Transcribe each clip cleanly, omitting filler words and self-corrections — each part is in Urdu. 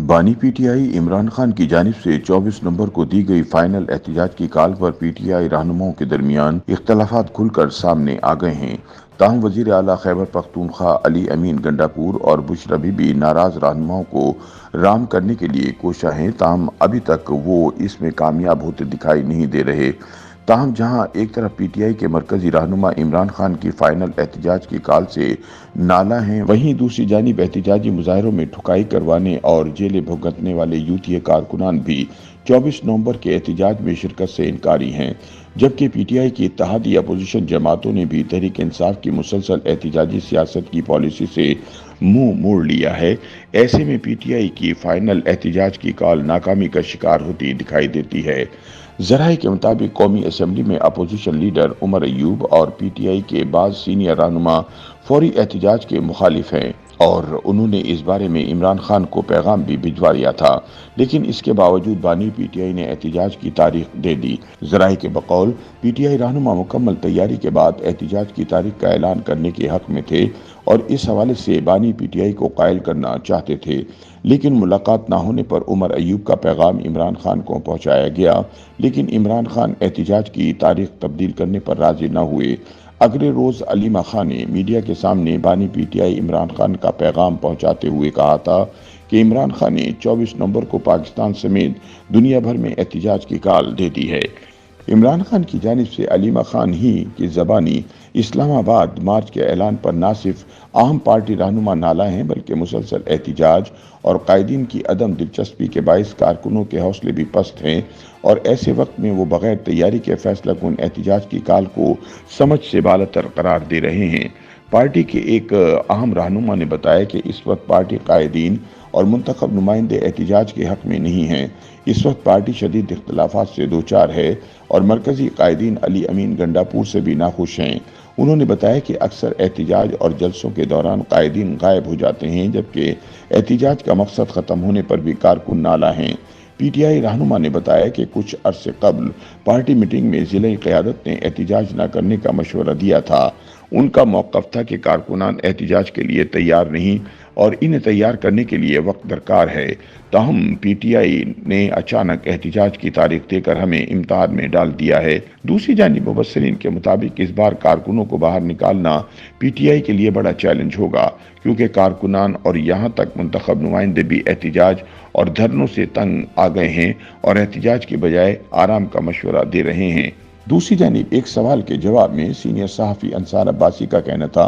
بانی P T I Imran Khan کی جانب سے 24 نومبر کو دی گئی فائنل احتجاج کی کال پر پی ٹی آئی رہنماؤں کے درمیان اختلافات کھل کر سامنے آ گئے ہیں۔ تاہم وزیر اعلیٰ خیبر پختونخوا علی امین گنڈاپور اور بشرا بی بی ناراض رہنماؤں کو رام کرنے کے لیے کوشاں ہیں، تاہم ابھی تک وہ اس میں کامیاب ہوتے دکھائی نہیں دے رہے۔ تاہم جہاں ایک طرف پی ٹی آئی کے مرکزی رہنما عمران خان کی فائنل احتجاج کی کال سے نالاں ہیں، وہیں دوسری جانب احتجاجی مظاہروں میں ٹھکائی کروانے اور جیلیں بھگتنے والے یوتھی کارکنان بھی 24 نومبر کے احتجاج میں شرکت سے انکاری ہیں، جبکہ پی ٹی آئی کی اتحادی اپوزیشن جماعتوں نے بھی تحریک انصاف کی مسلسل احتجاجی سیاست کی پالیسی سے منہ موڑ لیا ہے۔ ایسے میں پی ٹی آئی کی فائنل احتجاج کی کال ناکامی کا شکار ہوتی دکھائی دیتی ہے۔ ذرائع کے مطابق قومی اسمبلی میں اپوزیشن لیڈر عمر ایوب اور پی ٹی آئی کے بعض سینئر رہنما فوری احتجاج کے مخالف ہیں اور انہوں نے اس بارے میں عمران خان کو پیغام بھی بھجوا دیا تھا، لیکن اس کے باوجود بانی پی ٹی آئی نے احتجاج کی تاریخ دے دی۔ ذرائع کے بقول پی ٹی آئی رہنما مکمل تیاری کے بعد احتجاج کی تاریخ کا اعلان کرنے کے حق میں تھے اور اس حوالے سے بانی پی ٹی آئی کو قائل کرنا چاہتے تھے، لیکن ملاقات نہ ہونے پر عمر ایوب کا پیغام عمران خان کو پہنچایا گیا، لیکن عمران خان احتجاج کی تاریخ تبدیل کرنے پر راضی نہ ہوئے۔ اگلے روز علیمہ خان نے میڈیا کے سامنے بانی P T I Imran Khan کا پیغام پہنچاتے ہوئے کہا تھا کہ عمران خان نے 24 نومبر کو پاکستان سمیت دنیا بھر میں احتجاج کی کال دے دی ہے۔ عمران خان کی جانب سے علیمہ خان ہی کی زبانی اسلام آباد مارچ کے اعلان پر نہ صرف اہم پارٹی رہنما نالاں ہیں بلکہ مسلسل احتجاج اور قائدین کی عدم دلچسپی کے باعث کارکنوں کے حوصلے بھی پست ہیں اور ایسے وقت میں وہ بغیر تیاری کے فیصلہ کن احتجاج کی کال کو سمجھ سے بالاتر قرار دے رہے ہیں۔ پارٹی کے ایک اہم رہنما نے بتایا کہ اس وقت پارٹی قائدین اور منتخب نمائندے احتجاج کے حق میں نہیں ہیں۔ اس وقت پارٹی شدید اختلافات سے دوچار ہے اور مرکزی قائدین علی امین گنڈاپور سے بھی ناخوش ہیں۔ انہوں نے بتایا کہ اکثر احتجاج اور جلسوں کے دوران قائدین غائب ہو جاتے ہیں، جبکہ احتجاج کا مقصد ختم ہونے پر بھی کارکن نالاں ہیں۔ پی ٹی آئی رہنما نے بتایا کہ کچھ عرصے قبل پارٹی میٹنگ میں ضلعی قیادت نے احتجاج نہ کرنے کا مشورہ دیا تھا۔ ان کا موقف تھا کہ کارکنان احتجاج کے لیے تیار نہیں اور انہیں تیار کرنے کے لیے وقت درکار ہے۔ تاہم پی ٹی آئی نے اچانک احتجاج کی تاریخ دے کر ہمیں امتحان میں ڈال دیا ہے۔ دوسری جانب مبصرین کے مطابق اس بار کارکنوں کو باہر نکالنا پی ٹی آئی کے لیے بڑا چیلنج ہوگا، کیونکہ کارکنان اور یہاں تک منتخب نمائندے بھی احتجاج اور دھرنوں سے تنگ آ گئے ہیں اور احتجاج کے بجائے آرام کا مشورہ دے رہے ہیں۔ دوسری جانب ایک سوال کے جواب میں سینئر صحافی انصار عباسی کا کہنا تھا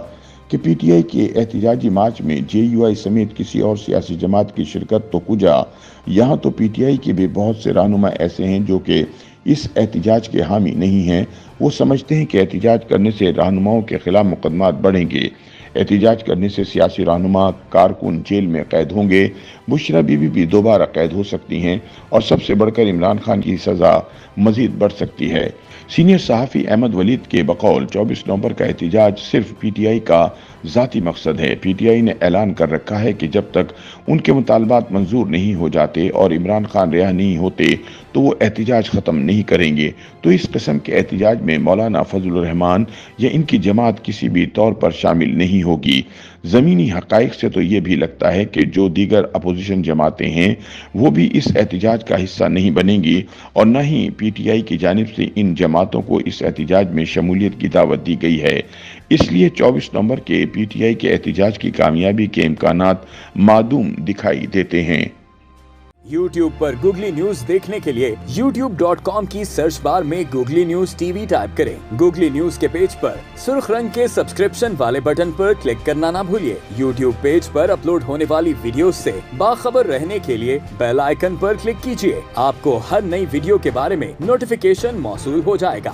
کہ پی ٹی آئی کے احتجاجی مارچ میں جے یو آئی سمیت کسی اور سیاسی جماعت کی شرکت تو کجا، یہاں تو پی ٹی آئی کے بھی بہت سے رہنما ایسے ہیں جو کہ اس احتجاج کے حامی نہیں ہیں۔ وہ سمجھتے ہیں کہ احتجاج کرنے سے رہنماؤں کے خلاف مقدمات بڑھیں گے، احتجاج کرنے سے سیاسی رہنما کارکن جیل میں قید ہوں گے، بشرا بی بی بھی دوبارہ قید ہو سکتی ہیں اور سب سے بڑھ کر عمران خان کی سزا مزید بڑھ سکتی ہے۔ سینئر صحافی احمد ولید کے بقول 24 نومبر کا احتجاج صرف پی ٹی آئی کا ذاتی مقصد ہے۔ پی ٹی آئی نے اعلان کر رکھا ہے کہ جب تک ان کے مطالبات منظور نہیں ہو جاتے اور عمران خان رہا نہیں ہوتے تو وہ احتجاج ختم نہیں کریں گے۔ تو اس قسم کے احتجاج میں مولانا فضل الرحمان یا ان کی جماعت کسی بھی طور پر شامل نہیں ہوگی۔ زمینی حقائق سے تو یہ بھی لگتا ہے کہ جو دیگر اپوزیشن جماعتیں ہیں وہ بھی اس احتجاج کا حصہ نہیں بنیں گی اور نہ ہی پی ٹی آئی کی جانب سے ان جماعتوں کو اس احتجاج میں شمولیت کی دعوت دی گئی ہے۔ اس لیے 24 نومبر کے پی ٹی آئی کے احتجاج کی کامیابی کے امکانات معدوم دکھائی دیتے ہیں۔ یوٹیوب پر گوگلی نیوز دیکھنے کے لیے youtube.com کی سرچ بار میں googly news T V type کریں۔ گوگلی نیوز کے پیج پر سرخ رنگ کے سبسکرپشن والے بٹن پر کلک کرنا نہ بھولیے۔ یوٹیوب پیج پر اپلوڈ ہونے والی ویڈیوز سے باخبر رہنے کے لیے بیل آئیکن پر کلک کیجیے۔ آپ کو ہر نئی ویڈیو کے بارے میں نوٹیفیکیشن موصول ہو جائے گا۔